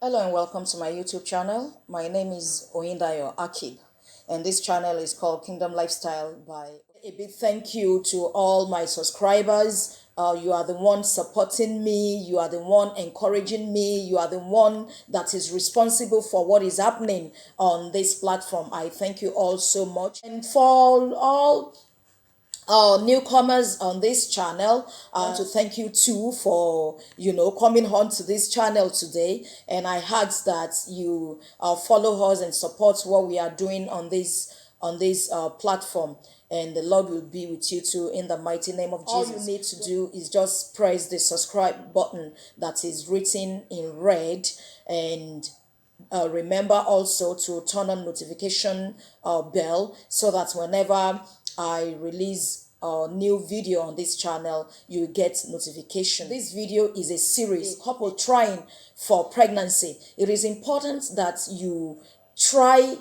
Hello and welcome to my YouTube channel. My name is Oyindayo Akib, and this channel is called Kingdom Lifestyle by. A big thank you to all my subscribers. You are the one supporting me. You are the one encouraging me. You are the one that is responsible for what is happening on this platform. I thank you all so much. And for all newcomers on this channel, I want to thank you too for coming on to this channel today, and I ask that you follow us and support what we are doing on this platform, and the Lord will be with you too in the mighty name of Jesus. All you need to do is just press the subscribe button that is written in red, and remember also to turn on notification bell, so that whenever I release a new video on this channel, you get notification. This video is a series, couple trying for pregnancy. It is important that you try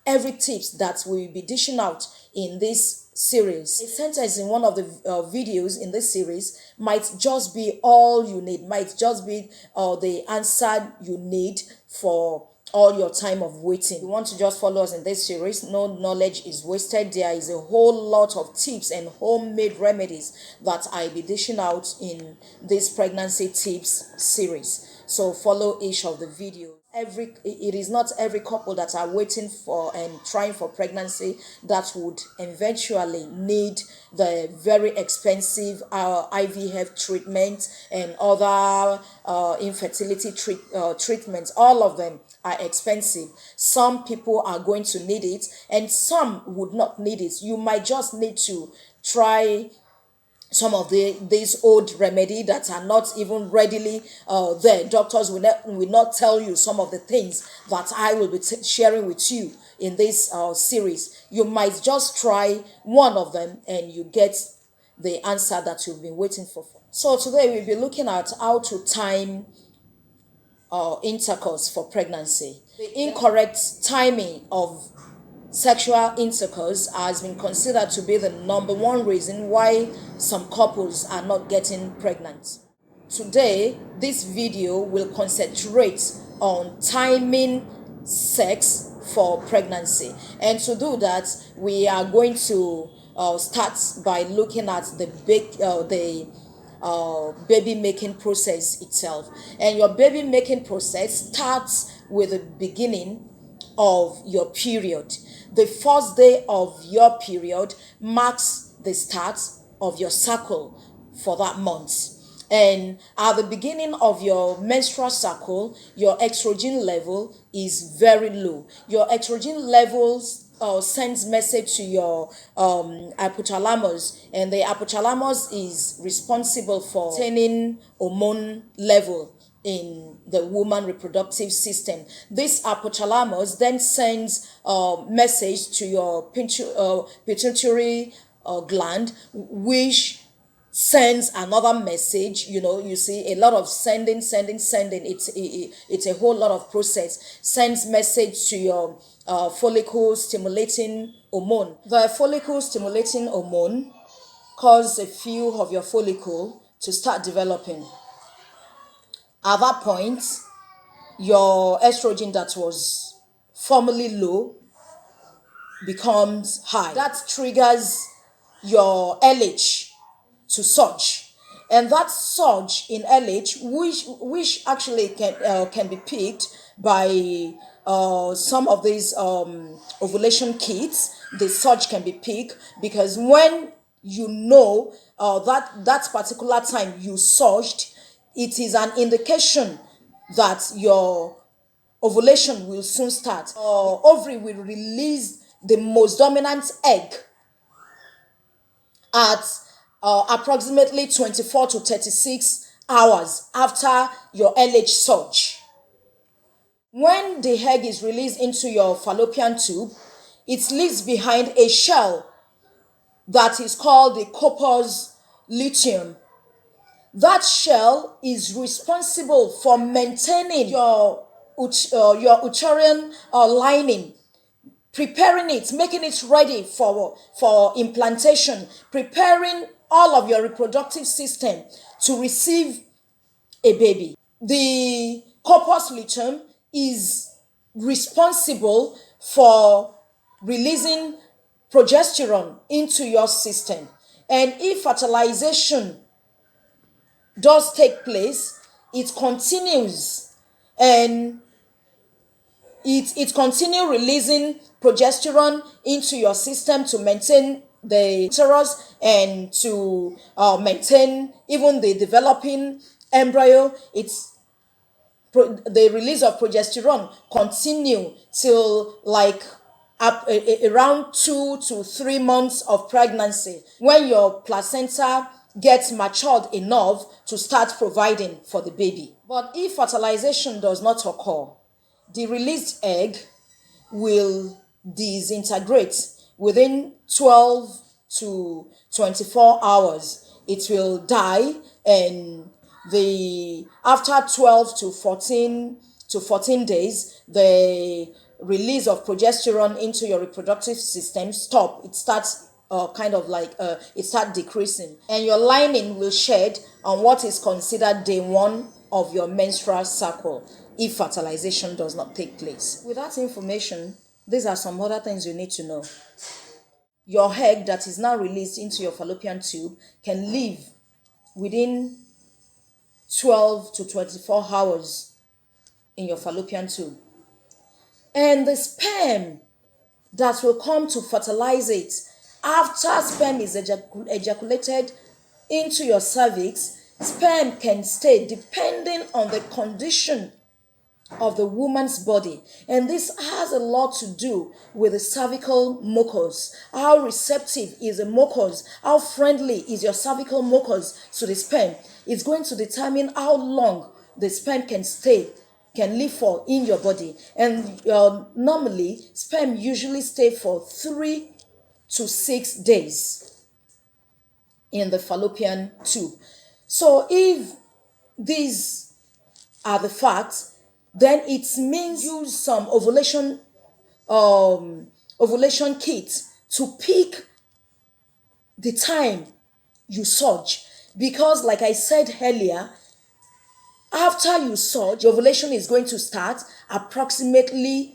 every tips that we will be dishing out in this series. A sentence in one of the videos in this series might just be all you need, might just be the answer you need for all your time of waiting. You want to just follow us in this series. No knowledge is wasted. There is a whole lot of tips and homemade remedies that I'll be dishing out in this pregnancy tips series. So follow each of the videos. It is not every couple that are waiting for and trying for pregnancy that would eventually need the very expensive IVF treatment and other infertility treatments. All of them are expensive. Some people are going to need it and some would not need it. You might just need to try some of these old remedy that are not even readily there. Doctors will not tell you some of the things that I will be sharing with you in this series. You might just try one of them and you get the answer that you've been waiting for. So today we'll be looking at how to time intercourse for pregnancy. The incorrect timing of sexual intercourse has been considered to be the number one reason why some couples are not getting pregnant. Today, this video will concentrate on timing sex for pregnancy. And to do that, we are going to start by looking at the baby making process itself. And your baby making process starts with the beginning of your period. The first day of your period marks the start of your cycle for that month. And at the beginning of your menstrual cycle, your estrogen level is very low. Your estrogen levels sends message to your hypothalamus, and the hypothalamus is responsible for maintaining hormone level in the woman reproductive system. This hypothalamus then sends a message to your pituitary gland, which sends another message. You see a lot of sending. It's a whole lot of process. Sends message to your follicle stimulating hormone. The follicle stimulating hormone cause a few of your follicle to start developing. At that point, your estrogen that was formerly low becomes high. That triggers your LH to surge, and that surge in LH, which actually can be picked by some of these ovulation kits. The surge can be picked because when that particular time you surged, it is an indication that your ovulation will soon start. Ovary will release the most dominant egg at approximately 24 to 36 hours after your LH surge. When the egg is released into your fallopian tube, it leaves behind a shell that is called the corpus luteum. That shell is responsible for maintaining your uterine lining, preparing it, making it ready for implantation, preparing all of your reproductive system to receive a baby. The corpus luteum is responsible for releasing progesterone into your system. And if fertilization does take place, it continues, and it continue releasing progesterone into your system to maintain the uterus and to maintain even the developing embryo. The release of progesterone continue till like around 2 to 3 months of pregnancy, when your placenta gets matured enough to start providing for the baby. But if fertilization does not occur, the released egg will disintegrate within 12 to 24 hours. It will die, and the after 12 to 14 days, the release of progesterone into your reproductive system stop. It starts it start decreasing, and your lining will shed on what is considered day one of your menstrual cycle if fertilization does not take place. With that information, these are some other things you need to know. Your egg that is now released into your fallopian tube can live within 12 to 24 hours in your fallopian tube. And the sperm that will come to fertilize it, after sperm is ejaculated into your cervix, sperm can stay depending on the condition of the woman's body. And this has a lot to do with the cervical mucus. How receptive is the mucus? How friendly is your cervical mucus to the sperm? It's going to determine how long the sperm can live for in your body. And normally, sperm usually stay for 3 to 6 days in the fallopian tube. So if these are the facts, then it means use some ovulation kit to pick the time you surge. Because like I said earlier, after you surge, your ovulation is going to start approximately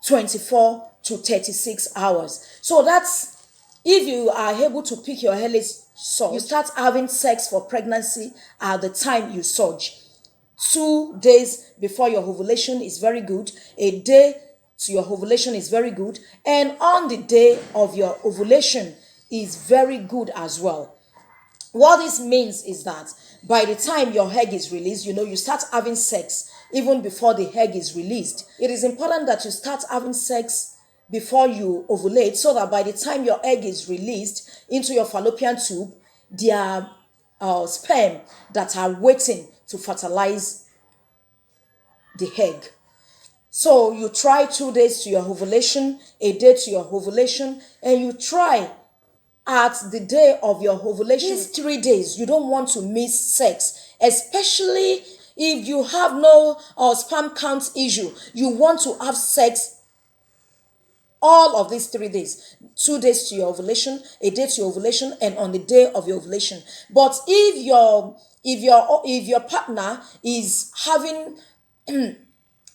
24 to 36 hours. So that's, if you are able to pick your earliest surge, you start having sex for pregnancy at the time you surge. 2 days before your ovulation is very good. A day to your ovulation is very good. And on the day of your ovulation is very good as well. What this means is that by the time your egg is released, you start having sex even before the egg is released. It is important that you start having sex before you ovulate, so that by the time your egg is released into your fallopian tube, there are sperm that are waiting to fertilize the egg. So you try 2 days to your ovulation, a day to your ovulation, and you try at the day of your ovulation. These 3 days, you don't want to miss sex, especially if you have no sperm count issue. You want to have sex all of these 3 days. 2 days to your ovulation, a day to your ovulation, and on the day of your ovulation. But if your partner is having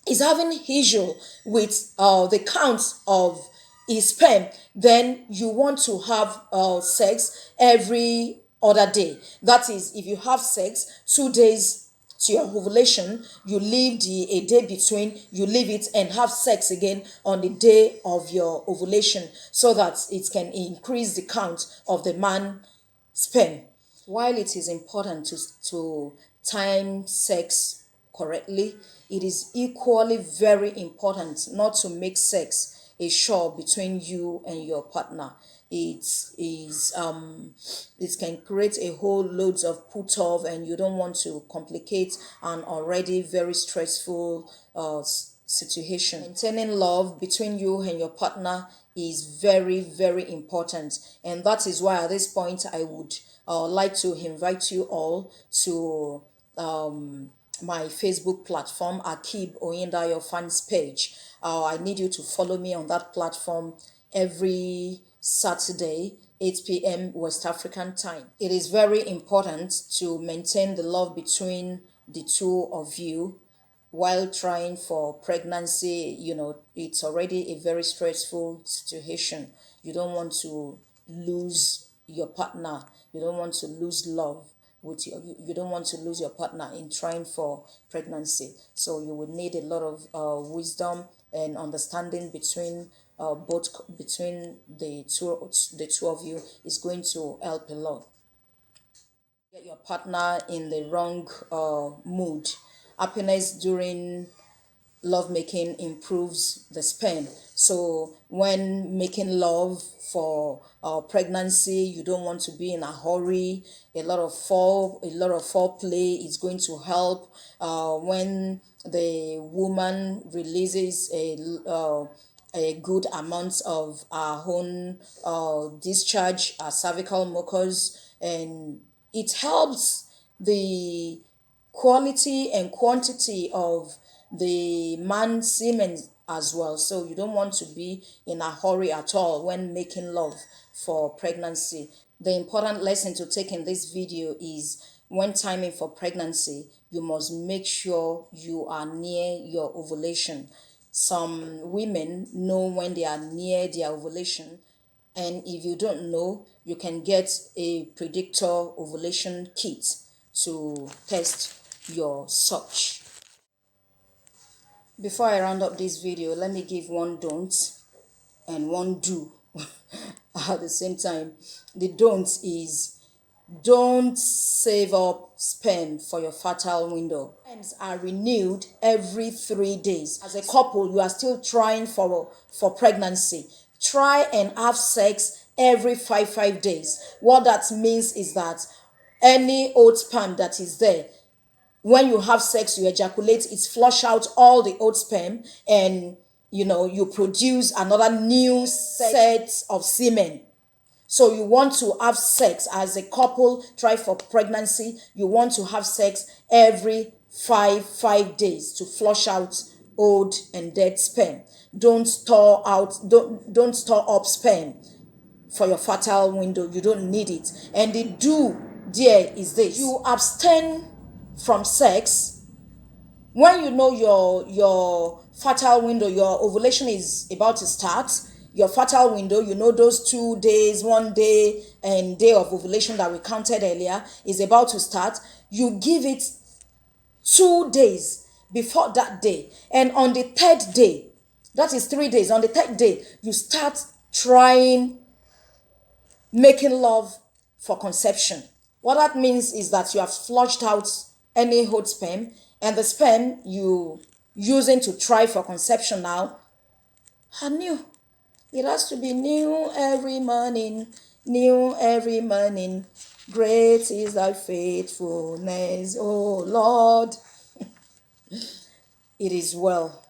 issue with the count of his sperm, then you want to have sex every other day. That is, if you have sex 2 days to your ovulation, you leave a day between, you leave it and have sex again on the day of your ovulation, so that it can increase the count of the man's sperm. While it is important to time sex correctly, it is equally very important not to make sex a chore between you and your partner. It can create a whole loads of put off, and you don't want to complicate an already very stressful situation. Maintaining love between you and your partner is very, very important, and that is why at this point I would like to invite you all to my Facebook platform, Akib Oyindayo fans page. I need you to follow me on that platform every Saturday, 8 p.m. West African time. It is very important to maintain the love between the two of you while trying for pregnancy, it's already a very stressful situation. You don't want to lose your partner. You don't want to lose love with you don't want to lose your partner in trying for pregnancy. So you would need a lot of wisdom and understanding between the two of you is going to help a lot. Get your partner in the wrong mood. Happiness during lovemaking improves the sperm. So when making love for pregnancy, you don't want to be in a hurry. A lot of foreplay is going to help. When the woman releases a good amount of our own discharge, our cervical mucus, and it helps the quality and quantity of the man semen as well. So you don't want to be in a hurry at all when making love for pregnancy. The important lesson to take in this video is when timing for pregnancy, you must make sure you are near your ovulation. Some women know when they are near their ovulation, and if you don't know, you can get a predictor ovulation kit to test your search. Before I round up this video, let me give one don't and one do at the same time. The don't is don't save up sperm for your fertile window. Sperms are renewed every 3 days. As a couple, you are still trying for pregnancy. Try and have sex every five days. What that means is that any old sperm that is there, when you have sex, you ejaculate, it flush out all the old sperm, and you produce another new set of semen. So you want to have sex as a couple, try for pregnancy. You want to have sex every five days to flush out old and dead sperm. Don't store up sperm for your fertile window. You don't need it. And the do there is this: you abstain from sex when you know your fertile window, your ovulation is about to start. Your fertile window, those 2 days, 1 day and day of ovulation that we counted earlier is about to start. You give it 2 days before that day, and on the third day, that is 3 days, on the third day you start trying making love for conception. What that means is that you have flushed out any old sperm, and the sperm you using to try for conception now are new. It has to be new every morning, new every morning. Great is thy faithfulness, oh Lord. It is well.